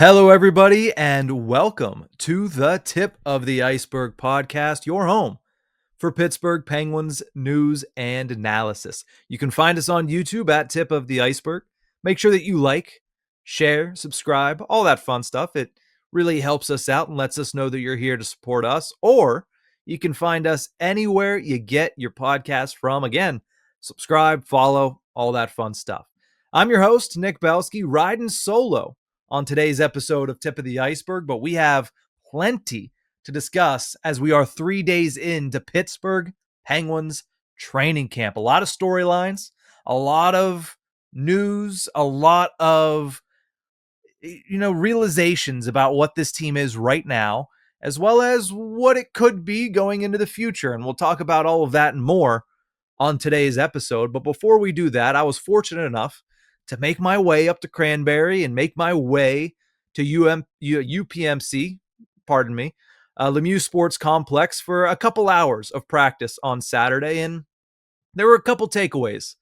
Hello, everybody, and welcome to the Tip of the Ice-Burgh podcast, your home for Pittsburgh Penguins news and analysis. You can find us on YouTube at Tip of the Ice-Burgh. Make sure that you like, share, subscribe, all that fun stuff. It really helps us out and lets us know that you're here to support us. Or you can find us anywhere you get your podcast from. Again, subscribe, follow, all that fun stuff. I'm your host, Nick Belsky, riding solo on today's episode of Tip of the Ice-Burgh, but we have plenty to discuss as we are 3 days into Pittsburgh Penguins training camp. A lot of storylines, a lot of news, a lot of realizations about what this team is right now, as well as what it could be going into the future. And we'll talk about all of that and more on today's episode. But before we do that, I was fortunate enough to make my way up to Cranberry and make my way to UPMC, Lemieux Sports Complex for a couple hours of practice on Saturday. And there were a couple takeaways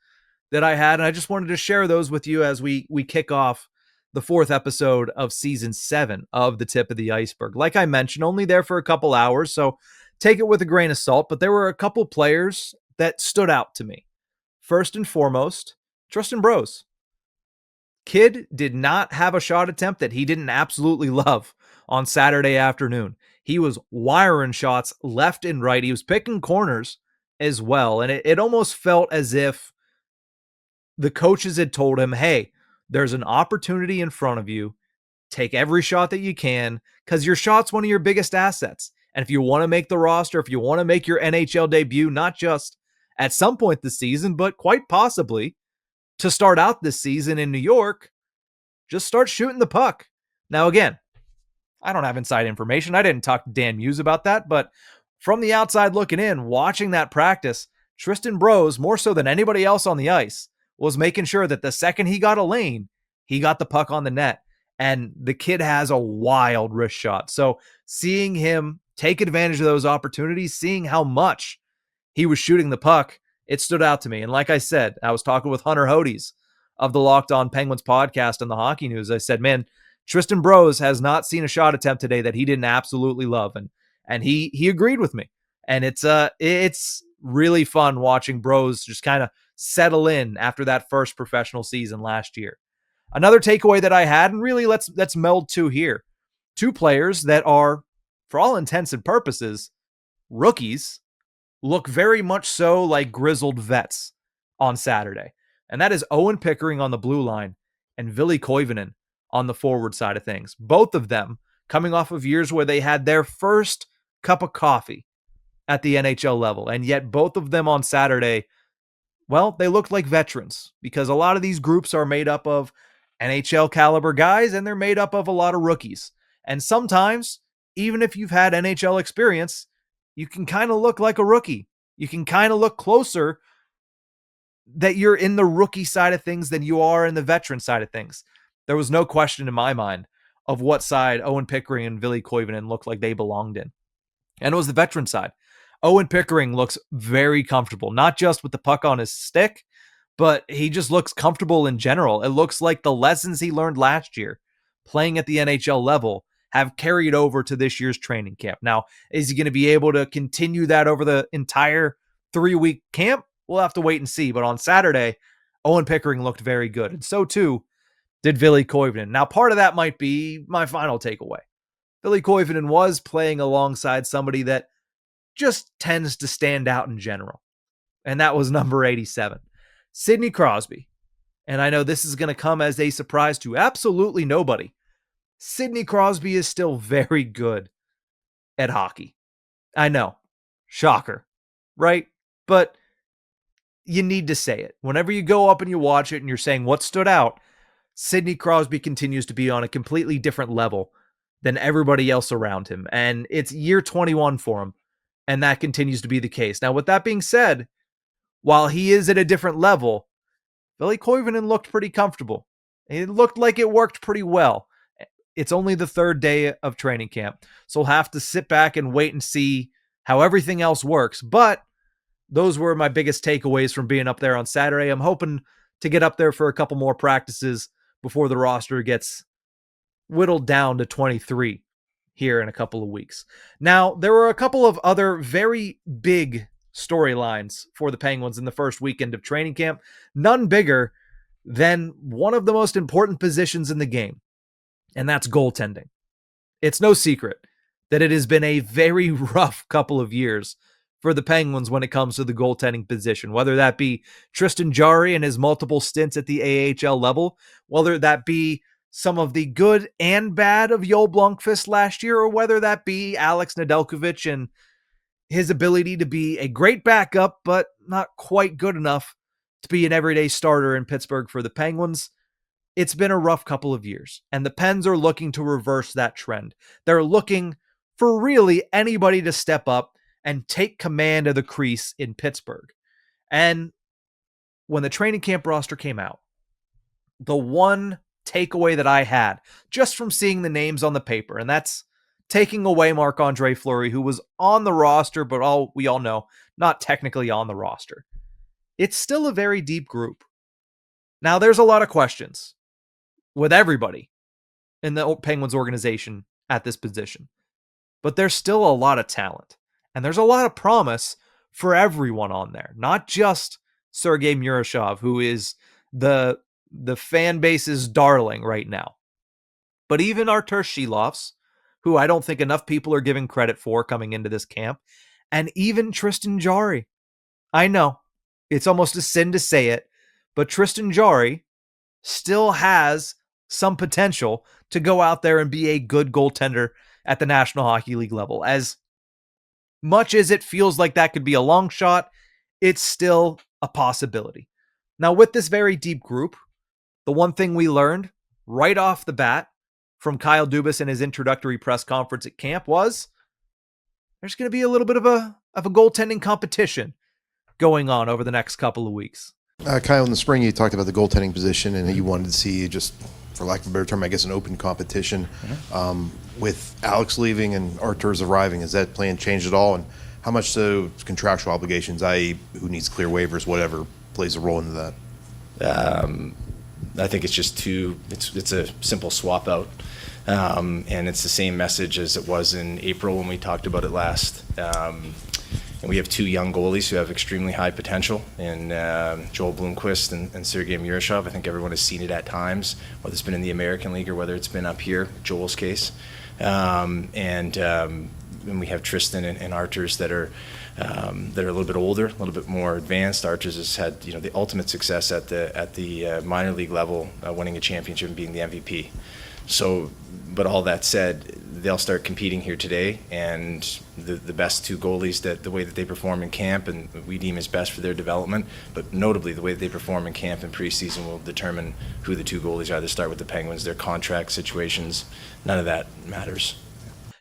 that I had, and I just wanted to share those with you as we kick off the fourth episode of season 7 of the Tip of the Ice-Burgh. Like I mentioned, only there for a couple hours, so take it with a grain of salt, but there were a couple players that stood out to me. First and foremost, Tristan. Kid did not have a shot attempt that he didn't absolutely love on Saturday afternoon. He was wiring shots left and right. He was picking corners as well. And it almost felt as if the coaches had told him, hey, there's an opportunity in front of you. Take every shot that you can because your shot's one of your biggest assets. And if you want to make the roster, if you want to make your NHL debut, not just at some point this season, but quite possibly to start out this season in New York, just start shooting the puck. Now, again, I don't have inside information. I didn't talk to Dan Muse about that, but from the outside looking in, watching that practice, Tristan, more so than anybody else on the ice, was making sure that the second he got a lane, he got the puck on the net. And the kid has a wild wrist shot. So seeing him take advantage of those opportunities, seeing how much he was shooting the puck, it stood out to me. And like I said, I was talking with Hunter Hodes of the Locked On Penguins podcast and the Hockey News. I said, man, Tristan has not seen a shot attempt today that he didn't absolutely love. And he agreed with me. And it's really fun watching Bros just kind of settle in after that first professional season last year. Another takeaway that I had, and really let's meld two here. Two players that are, for all intents and purposes, rookies, look very much so like grizzled vets on Saturday. And that is Owen Pickering on the blue line and Ville Koivunen on the forward side of things. Both of them coming off of years where they had their first cup of coffee at the NHL level. And yet both of them on Saturday, well, they looked like veterans because a lot of these groups are made up of NHL caliber guys and they're made up of a lot of rookies. And sometimes, even if you've had NHL experience, you can kind of look like a rookie. You can kind of look closer that you're in the rookie side of things than you are in the veteran side of things. There was no question in my mind of what side Owen Pickering and Ville Koivunen looked like they belonged in. And it was the veteran side. Owen Pickering looks very comfortable, not just with the puck on his stick, but he just looks comfortable in general. It looks like the lessons he learned last year playing at the NHL level have carried over to this year's training camp. Now, is he going to be able to continue that over the entire 3-week camp? We'll have to wait and see. But on Saturday, Owen Pickering looked very good. And so too did Ville Koivunen. Now, part of that might be my final takeaway. Ville Koivunen was playing alongside somebody that just tends to stand out in general. And that was number 87, Sidney Crosby. And I know this is going to come as a surprise to absolutely nobody. Sidney Crosby is still very good at hockey. I know. Shocker. Right? But you need to say it. Whenever you go up and you watch it and you're saying what stood out, Sidney Crosby continues to be on a completely different level than everybody else around him. And it's year 21 for him. And that continues to be the case. Now, with that being said, while he is at a different level, Ville Koivunen looked pretty comfortable. It looked like it worked pretty well. It's only the third day of training camp, so we'll have to sit back and wait and see how everything else works. But those were my biggest takeaways from being up there on Saturday. I'm hoping to get up there for a couple more practices before the roster gets whittled down to 23 here in a couple of weeks. Now, there were a couple of other very big storylines for the Penguins in the first weekend of training camp, none bigger than one of the most important positions in the game, and that's goaltending. It's no secret that it has been a very rough couple of years for the Penguins when it comes to the goaltending position, whether that be Tristan Jarry and his multiple stints at the AHL level, whether that be some of the good and bad of Joel Blomqvist last year, or whether that be Alex Nedeljkovic and his ability to be a great backup, but not quite good enough to be an everyday starter in Pittsburgh for the Penguins. It's been a rough couple of years, and the Pens are looking to reverse that trend. They're looking for really anybody to step up and take command of the crease in Pittsburgh. And when the training camp roster came out, the one takeaway that I had just from seeing the names on the paper, and that's taking away Marc-Andre Fleury, who was on the roster, but we all know, not technically on the roster. It's still a very deep group. Now, there's a lot of questions with everybody in the Penguins organization at this position, but there's still a lot of talent, and there's a lot of promise for everyone on there, not just Sergei Murashov, who is the fan base's darling right now, but even Arturs Silovs, who I don't think enough people are giving credit for coming into this camp, and even Tristan Jarry. I know, it's almost a sin to say it, but Tristan Jarry still has some potential to go out there and be a good goaltender at the National Hockey League level. As much as it feels like that could be a long shot, it's still a possibility. Now, with this very deep group, the one thing we learned right off the bat from Kyle Dubas in his introductory press conference at camp was there's going to be a little bit of a goaltending competition going on over the next couple of weeks. Kyle, in the spring, you talked about the goaltending position and you wanted to see, just for lack of a better term, I guess, an open competition. With Alex leaving and Arturs arriving, has that plan changed at all? And how much so contractual obligations, i.e. who needs clear waivers, whatever, plays a role into that? I think it's just it's a simple swap out. And it's the same message as it was in April when we talked about it last. And we have two young goalies who have extremely high potential in Joel Blomqvist and Sergei Murashov. I think everyone has seen it at times, whether it's been in the American League or whether it's been up here, Joel's case. And we have Tristan and Arturs that are a little bit older, a little bit more advanced. Arturs has had the ultimate success at the minor league level, winning a championship and being the MVP. So, but all that said, they'll start competing here today, and the best two goalies, that the way that they perform in camp and we deem is best for their development, but notably the way that they perform in camp and preseason will determine who the two goalies are that start with the Penguins. Their contract situations, none of that matters.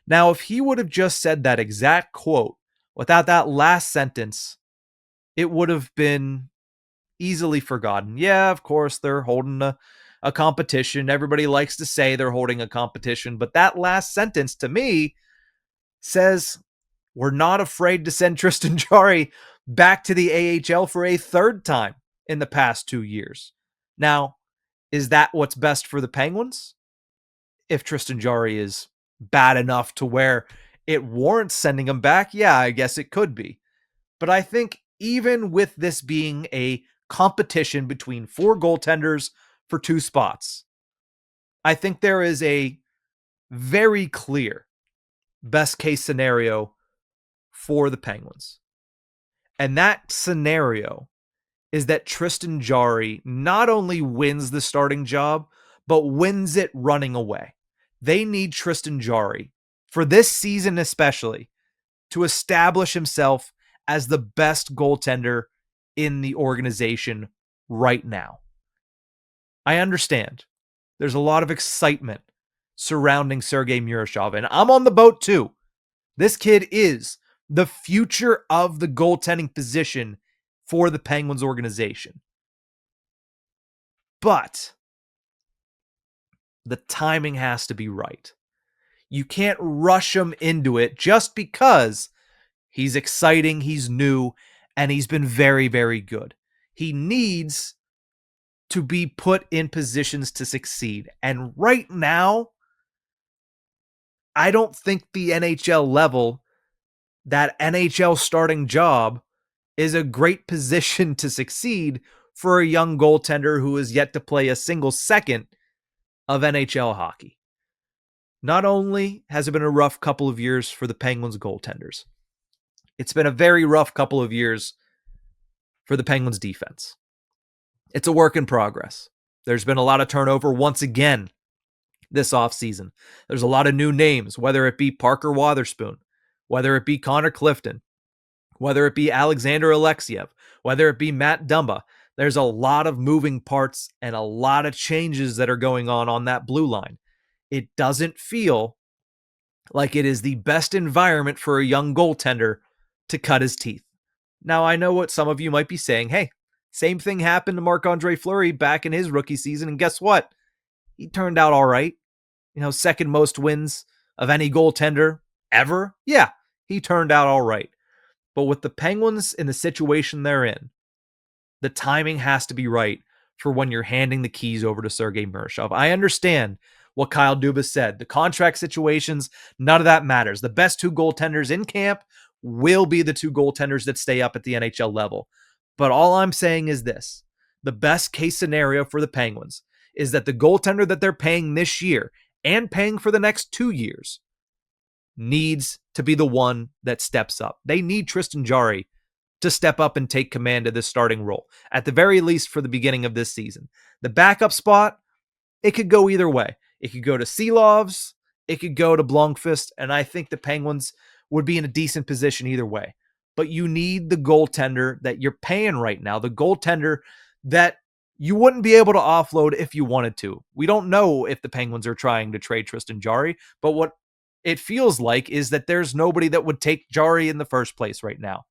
Now, if he would have just said that exact quote without that last sentence, it would have been easily forgotten. Yeah, of course, they're holding a competition. Everybody likes to say they're holding a competition, but that last sentence to me says we're not afraid to send Tristan Jarry back to the AHL for a third time in the past 2 years. Now, is that what's best for the Penguins? If Tristan Jarry is bad enough to where it warrants sending him back, yeah, I guess it could be. But I think even with this being a competition between four goaltenders for two spots, I think there is a very clear best case scenario for the Penguins. And that scenario is that Tristan Jarry not only wins the starting job, but wins it running away. They need Tristan Jarry, for this season especially, to establish himself as the best goaltender in the organization right now. I understand there's a lot of excitement surrounding Sergei Murashov, and I'm on the boat too. This kid is the future of the goaltending position for the Penguins organization. But the timing has to be right. You can't rush him into it just because he's exciting, he's new, and he's been very, very good. He needs to be put in positions to succeed. And right now, I don't think the NHL level, that NHL starting job, is a great position to succeed for a young goaltender who is yet to play a single second of NHL hockey. Not only has it been a rough couple of years for the Penguins goaltenders, it's been a very rough couple of years for the Penguins defense. It's a work in progress. There's been a lot of turnover once again this offseason. There's a lot of new names, whether it be Parker Wotherspoon, whether it be Connor Clifton, whether it be Alexander Alexiev, whether it be Matt Dumba. There's a lot of moving parts and a lot of changes that are going on that blue line. It doesn't feel like it is the best environment for a young goaltender to cut his teeth. Now, I know what some of you might be saying. Hey, same thing happened to Marc-Andre Fleury back in his rookie season, and guess what? He turned out all right. Second most wins of any goaltender ever. Yeah, he turned out all right. But with the Penguins in the situation they're in, the timing has to be right for when you're handing the keys over to Sergei Murashov. I understand what Kyle Dubas said. The contract situations, none of that matters. The best two goaltenders in camp will be the two goaltenders that stay up at the NHL level. But all I'm saying is this. The best case scenario for the Penguins is that the goaltender that they're paying this year and paying for the next 2 years needs to be the one that steps up. They need Tristan Jarry to step up and take command of this starting role, at the very least for the beginning of this season. The backup spot, it could go either way. It could go to Silovs, it could go to Blomqvist, and I think the Penguins would be in a decent position either way. But you need the goaltender that you're paying right now, the goaltender that you wouldn't be able to offload if you wanted to. We don't know if the Penguins are trying to trade Tristan Jarry, but what it feels like is that there's nobody that would take Jarry in the first place right now.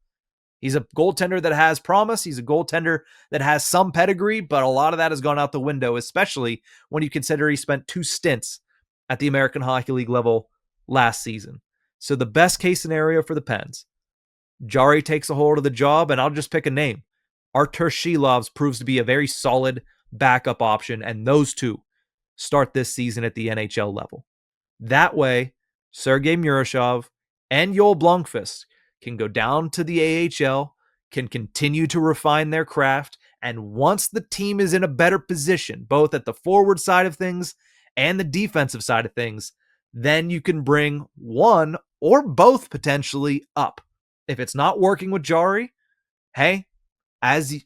He's a goaltender that has promise. He's a goaltender that has some pedigree, but a lot of that has gone out the window, especially when you consider he spent 2 stints at the American Hockey League level last season. So the best case scenario for the Pens, Jarry takes a hold of the job, and I'll just pick a name. Arturs Silovs proves to be a very solid backup option, and those two start this season at the NHL level. That way, Sergei Murashov and Joel Blomqvist can go down to the AHL, can continue to refine their craft, and once the team is in a better position, both at the forward side of things and the defensive side of things, then you can bring one or both potentially up. If it's not working with Jarry, hey, as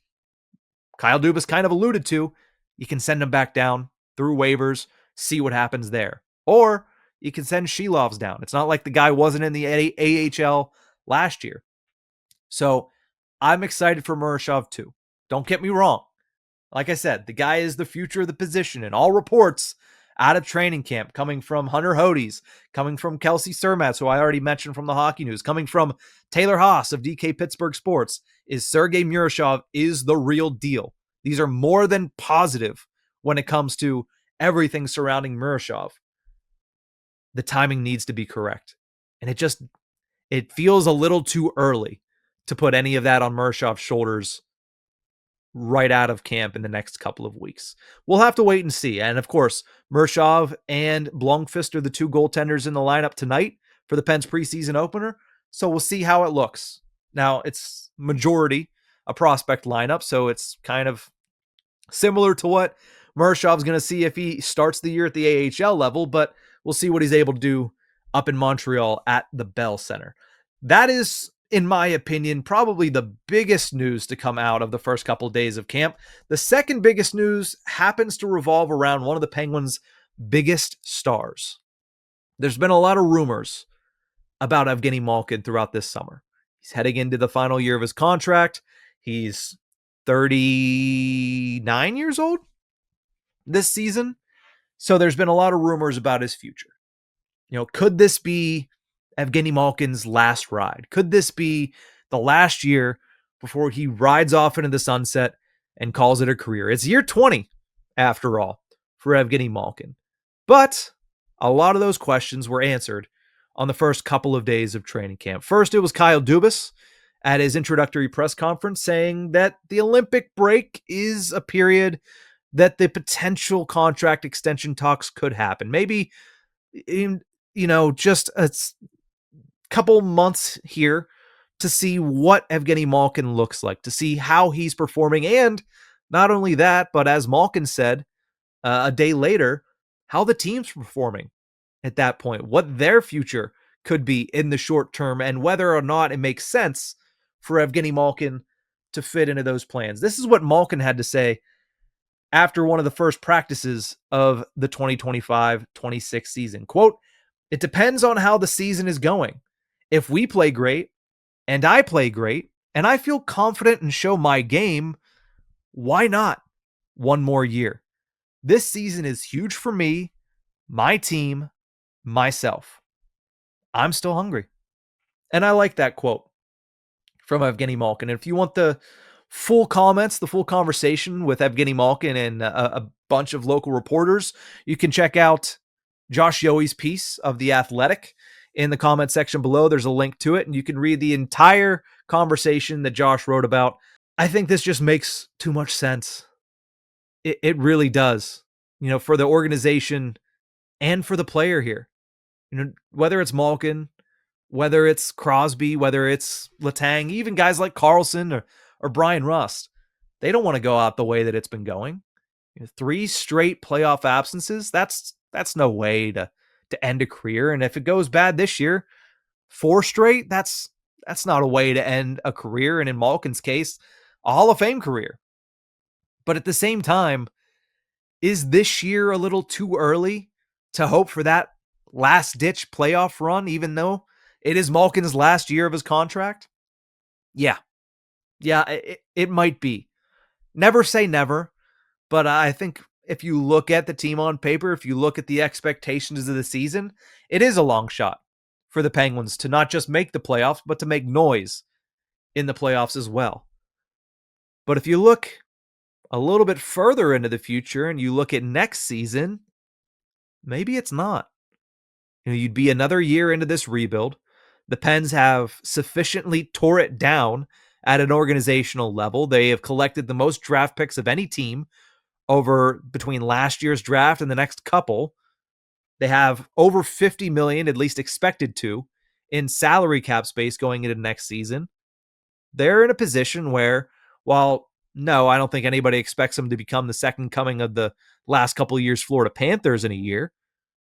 Kyle Dubas kind of alluded to, you can send him back down through waivers, see what happens there. Or you can send Silovs down. It's not like the guy wasn't in the AHL last year. So I'm excited for Murashov too. Don't get me wrong. Like I said, the guy is the future of the position, and all reports out of training camp, coming from Hunter Hodes, coming from Kelsey Surmatz, who I already mentioned from the Hockey News, coming from Taylor Haas of DK Pittsburgh Sports, is Sergei Murashov is the real deal. These are more than positive when it comes to everything surrounding Murashov. The timing needs to be correct. And it feels a little too early to put any of that on Murashov's shoulders right out of camp in the next couple of weeks. We'll have to wait and see. And of course, Murashov and Blomqvist are the two goaltenders in the lineup tonight for the Pens preseason opener. So we'll see how it looks. Now, it's majority a prospect lineup, so it's kind of similar to what Murashov's going to see if he starts the year at the AHL level, but we'll see what he's able to do up in Montreal at the Bell Center. That is, in my opinion, probably the biggest news to come out of the first couple of days of camp. The second biggest news happens to revolve around one of the Penguins' biggest stars. There's been a lot of rumors about Evgeni Malkin throughout this summer. He's heading into the final year of his contract. He's 39 years old this season. So there's been a lot of rumors about his future. Could this be Evgeni Malkin's last ride? Could this be the last year before he rides off into the sunset and calls it a career? It's year 20, after all, for Evgeni Malkin. But a lot of those questions were answered on the first couple of days of training camp. First, it was Kyle Dubas at his introductory press conference saying that the Olympic break is a period that the potential contract extension talks could happen. Maybe just a couple months here to see what Evgeni Malkin looks like, to see how he's performing. And not only that, but as Malkin said a day later, how the team's performing at that point, what their future could be in the short term, and whether or not it makes sense for Evgeni Malkin to fit into those plans. This is what Malkin had to say after one of the first practices of the 2025-26 season. Quote, "It depends on how the season is going. If we play great, and I play great, and I feel confident and show my game, why not one more year? This season is huge for me, my team, myself. I'm still hungry." And I like that quote from Evgeni Malkin. And if you want the full comments, the full conversation with Evgeni Malkin and a bunch of local reporters, you can check out Josh Yohe's piece of The Athletic in the comment section below. There's a link to it, and you can read the entire conversation that Josh wrote about. I think this just makes too much sense. It really does, for the organization and for the player here. Whether it's Malkin, whether it's Crosby, whether it's Letang, even guys like Carlson or Brian Rust, they don't want to go out the way that it's been going. 3 straight playoff absences, that's no way to end a career. And if it goes bad this year, 4 straight, that's not a way to end a career. And in Malkin's case, a Hall of Fame career. But at the same time, is this year a little too early to hope for that last-ditch playoff run, even though it is Malkin's last year of his contract? Yeah, it might be. Never say never, but I think if you look at the team on paper, if you look at the expectations of the season, it is a long shot for the Penguins to not just make the playoffs, but to make noise in the playoffs as well. But if you look a little bit further into the future and you look at next season, maybe it's not. You'd be another year into this rebuild. The Pens have sufficiently tore it down at an organizational level. They have collected the most draft picks of any team over between last year's draft and the next couple. They have over $50 million, at least expected to, in salary cap space going into next season. They're in a position where, while no, I don't think anybody expects them to become the second coming of the last couple of years Florida Panthers in a year,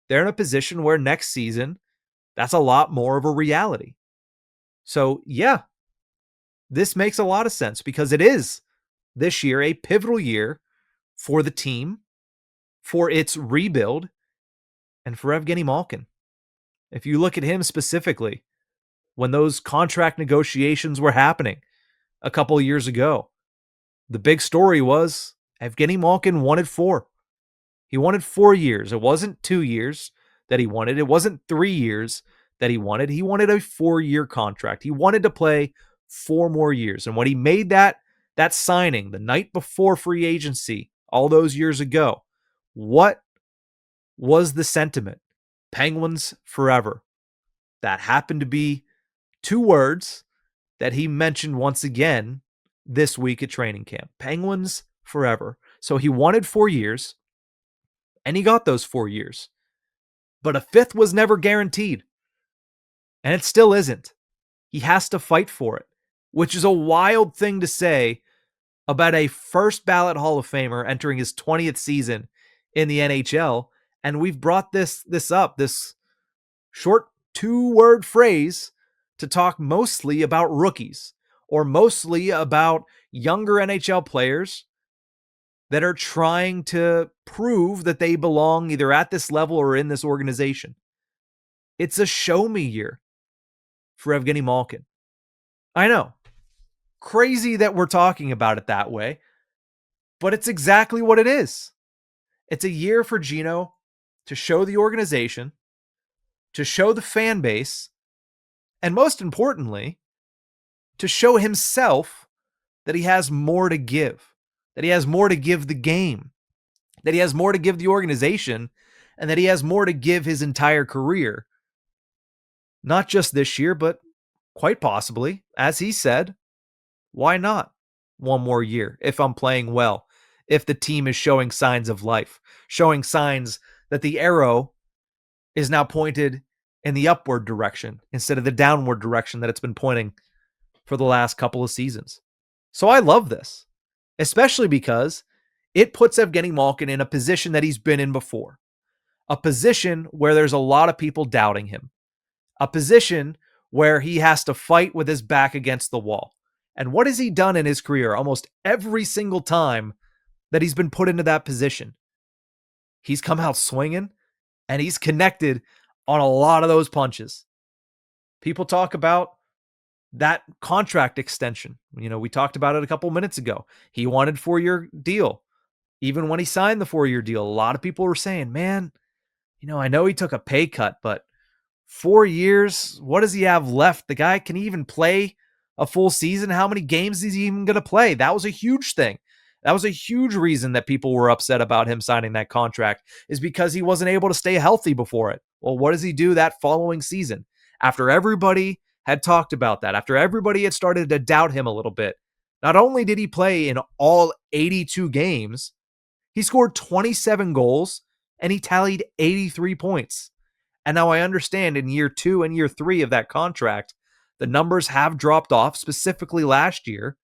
they're in a position where next season, that's a lot more of a reality. So, yeah, this makes a lot of sense because it is this year a pivotal year for the team, for its rebuild, and for Evgeni Malkin. If you look at him specifically, when those contract negotiations were happening a couple of years ago, the big story was Evgeni Malkin wanted 4. He wanted 4 years. It wasn't 2 years that he wanted. It wasn't 3 years that he wanted. He wanted a 4-year contract. He wanted to play 4 more years. And when he made that signing the night before free agency all those years ago, what was the sentiment? Penguins forever. That happened to be 2 words that he mentioned once again this week at training camp. Penguins forever. So he wanted 4 years, and he got those 4 years. But a 5th was never guaranteed. And it still isn't. He has to fight for it, which is a wild thing to say about a first ballot Hall of Famer entering his 20th season in the NHL. And we've brought this up, this short 2-word phrase, to talk mostly about rookies or mostly about younger NHL players that are trying to prove that they belong either at this level or in this organization. It's a show me year for Evgeni Malkin. I know. Crazy that we're talking about it that way, but it's exactly what it is. It's a year for Gino to show the organization, to show the fan base, and most importantly, to show himself that he has more to give, that he has more to give the game, that he has more to give the organization, and that he has more to give his entire career. Not just this year, but quite possibly, as he said, why not 1 more year if I'm playing well, if the team is showing signs of life, showing signs that the arrow is now pointed in the upward direction instead of the downward direction that it's been pointing for the last couple of seasons. So I love this, especially because it puts Evgeni Malkin in a position that he's been in before, a position where there's a lot of people doubting him, a position where he has to fight with his back against the wall. And what has he done in his career almost every single time that he's been put into that position? He's come out swinging, and he's connected on a lot of those punches. People talk about that contract extension. We talked about it a couple minutes ago. He wanted 4-year deal. Even when he signed the 4-year deal, a lot of people were saying, man, I know he took a pay cut, but 4 years, what does he have left? The guy can even play a full season. How many games is he even going to play? That was a huge thing. That was a huge reason that people were upset about him signing that contract, is because he wasn't able to stay healthy before it. Well, what does he do that following season? After everybody had talked about that, after everybody had started to doubt him a little bit, not only did he play in all 82 games, he scored 27 goals and he tallied 83 points. And now I understand in year 2 and year 3 of that contract, the numbers have dropped off, specifically last year.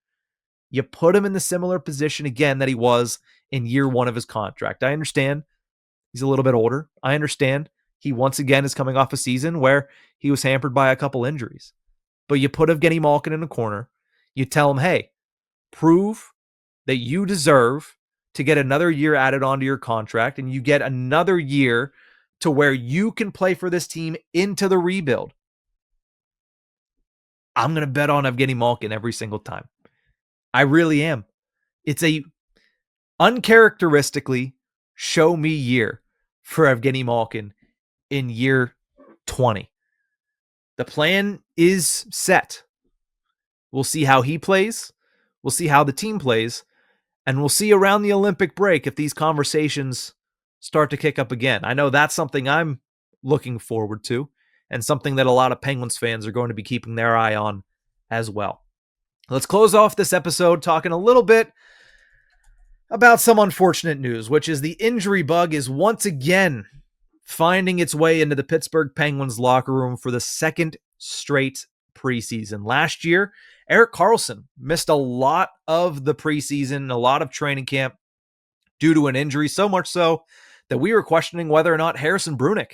You put him in the similar position again that he was in year 1 of his contract. I understand he's a little bit older. I understand he once again is coming off a season where he was hampered by a couple injuries. But you put Evgeni Malkin in the corner. You tell him, hey, prove that you deserve to get another year added onto your contract, and you get another year to where you can play for this team into the rebuild. I'm going to bet on Evgeni Malkin every single time. I really am. It's a uncharacteristically show me year for Evgeni Malkin in year 20. The plan is set. We'll see how he plays. We'll see how the team plays. And we'll see around the Olympic break if these conversations start to kick up again. I know that's something I'm looking forward to, and something that a lot of Penguins fans are going to be keeping their eye on as well. Let's close off this episode talking a little bit about some unfortunate news, which is the injury bug is once again finding its way into the Pittsburgh Penguins locker room for the second straight preseason. Last year, Erik Karlsson missed a lot of the preseason, a lot of training camp due to an injury, so much so that we were questioning whether or not Harrison Brunick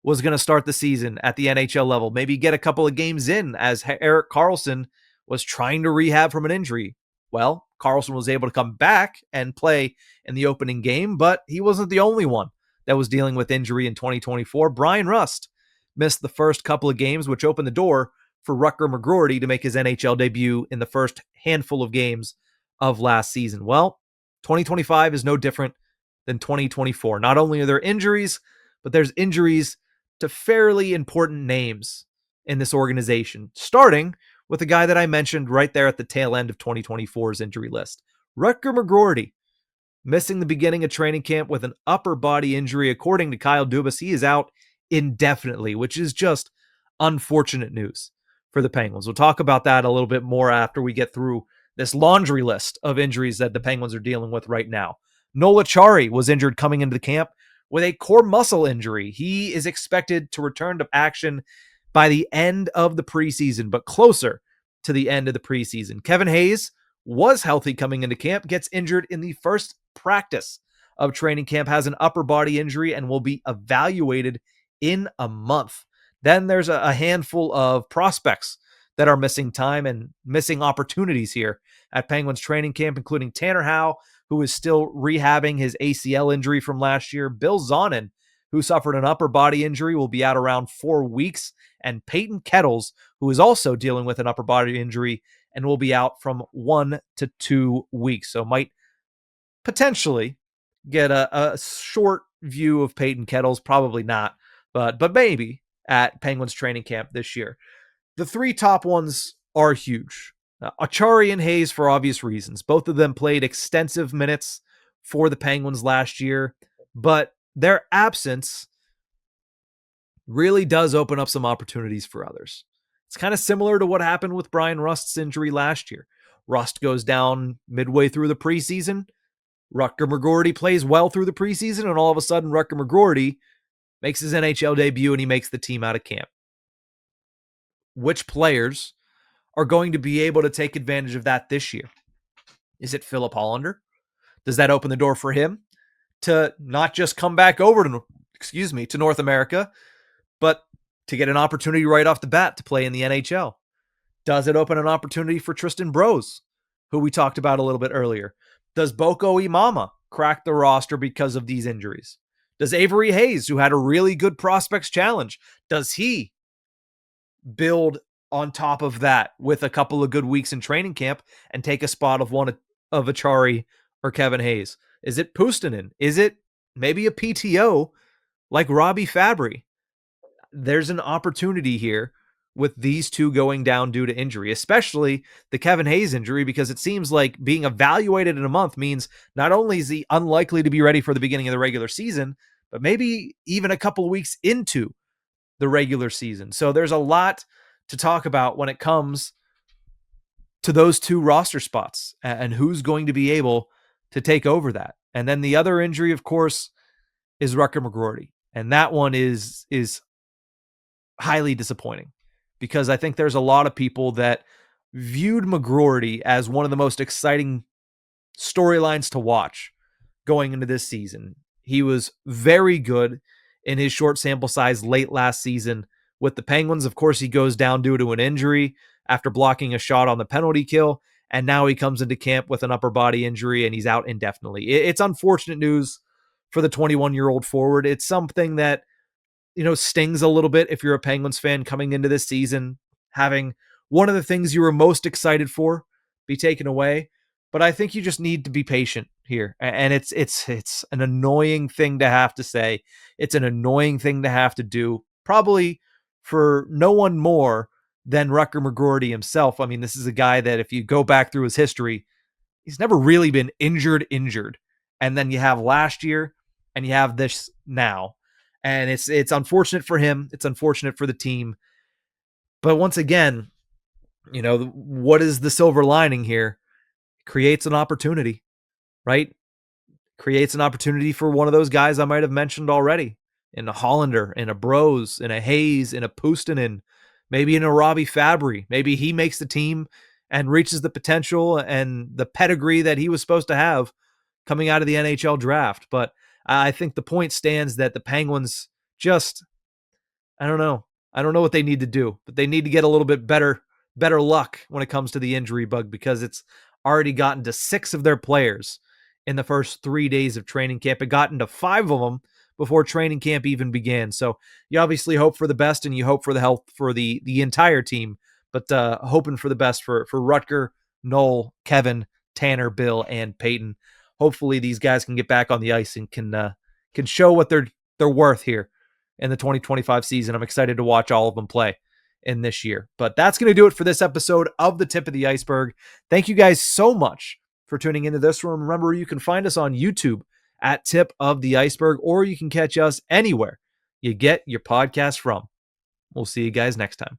was going to start the season at the NHL level, maybe get a couple of games in as Erik Karlsson was trying to rehab from an injury. Well, Karlsson was able to come back and play in the opening game, but he wasn't the only one that was dealing with injury in 2024. Brian Rust missed the first couple of games, which opened the door for Rutger McGroarty to make his NHL debut in the first handful of games of last season. Well, 2025 is no different than 2024. Not only are there injuries, but there's injuries to fairly important names in this organization, starting with the guy that I mentioned right there at the tail end of 2024's injury list, Rutger McGroarty, missing the beginning of training camp with an upper body injury. According to Kyle Dubas, he is out indefinitely, which is just unfortunate news for the Penguins. We'll talk about that a little bit more after we get through this laundry list of injuries that the Penguins are dealing with right now. Noel Acciari was injured coming into the camp with a core muscle injury. He is expected to return to action by the end of the preseason, but closer to the end of the preseason. Kevin Hayes was healthy coming into camp, gets injured in the first practice of training camp, has an upper body injury, and will be evaluated in a month. Then there's a handful of prospects that are missing time and missing opportunities here at Penguins training camp, including Tanner Howe, who is still rehabbing his ACL injury from last year. Bill Zonin, who suffered an upper body injury, will be out around 4 weeks. And Peyton Kettles, who is also dealing with an upper body injury and will be out from 1 to 2 weeks. So might potentially get a short view of Peyton Kettles, probably not, but maybe at Penguins training camp this year. The 3 top ones are huge. Acciari and Hayes for obvious reasons. Both of them played extensive minutes for the Penguins last year, but their absence really does open up some opportunities for others. It's kind of similar to what happened with Brian Rust's injury last year. Rust goes down midway through the preseason. Rutger McGroarty plays well through the preseason, and all of a sudden Rutger McGroarty makes his NHL debut, and he makes the team out of camp. Which players are going to be able to take advantage of that this year? Is it Philip Hollander? Does that open the door for him to not just come back over to North America, but to get an opportunity right off the bat to play in the NHL? Does it open an opportunity for Tristan Brose, who we talked about a little bit earlier? Does Boko Imama crack the roster because of these injuries? Does Avery Hayes, who had a really good prospects challenge, does he build on top of that with a couple of good weeks in training camp and take a spot of one of Acciari or Kevin Hayes? Is it Puustinen? Is it maybe a PTO like Robbie Fabry? There's an opportunity here with these two going down due to injury, especially the Kevin Hayes injury, because it seems like being evaluated in a month means not only is he unlikely to be ready for the beginning of the regular season, but maybe even a couple of weeks into the regular season. So there's a lot to talk about when it comes to those two roster spots and who's going to be able to take over that. And then the other injury, of course, is Rutger McGroarty. And that one is highly disappointing because I think there's a lot of people that viewed McGroarty as one of the most exciting storylines to watch going into this season. He was very good in his short sample size late last season with the Penguins. Of course, he goes down due to an injury after blocking a shot on the penalty kill, and now he comes into camp with an upper body injury and he's out indefinitely. It's unfortunate news for the 21-year-old forward. It's something that, stings a little bit if you're a Penguins fan coming into this season, having one of the things you were most excited for be taken away. But I think you just need to be patient here. And it's an annoying thing to have to say. It's an annoying thing to have to do, probably for no one more than Rutger McGroarty himself. I mean, this is a guy that if you go back through his history, he's never really been injured. And then you have last year and you have this now. And it's unfortunate for him. It's unfortunate for the team. But once again, what is the silver lining here? It creates an opportunity, right? Creates an opportunity for one of those guys I might have mentioned already. In a Hollander, in a Brose, in a Hayes, in a Puustinen, maybe in a Robbie Fabry. Maybe he makes the team and reaches the potential and the pedigree that he was supposed to have coming out of the NHL draft. But I think the point stands that the Penguins just, I don't know what they need to do, but they need to get a little bit better luck when it comes to the injury bug, because it's already gotten to 6 of their players in the first 3 days of training camp. It got into 5 of them before training camp even began. So you obviously hope for the best and you hope for the health for the entire team, but hoping for the best for Rutger, Noel, Kevin, Tanner, Bill, and Peyton. Hopefully these guys can get back on the ice and can show what they're worth here in the 2025 season. I'm excited to watch all of them play in this year. But that's going to do it for this episode of The Tip of the Ice-Burgh. Thank you guys so much for tuning into this one. Remember, you can find us on YouTube at Tip of the Ice-Burgh, or you can catch us anywhere you get your podcast from. We'll see you guys next time.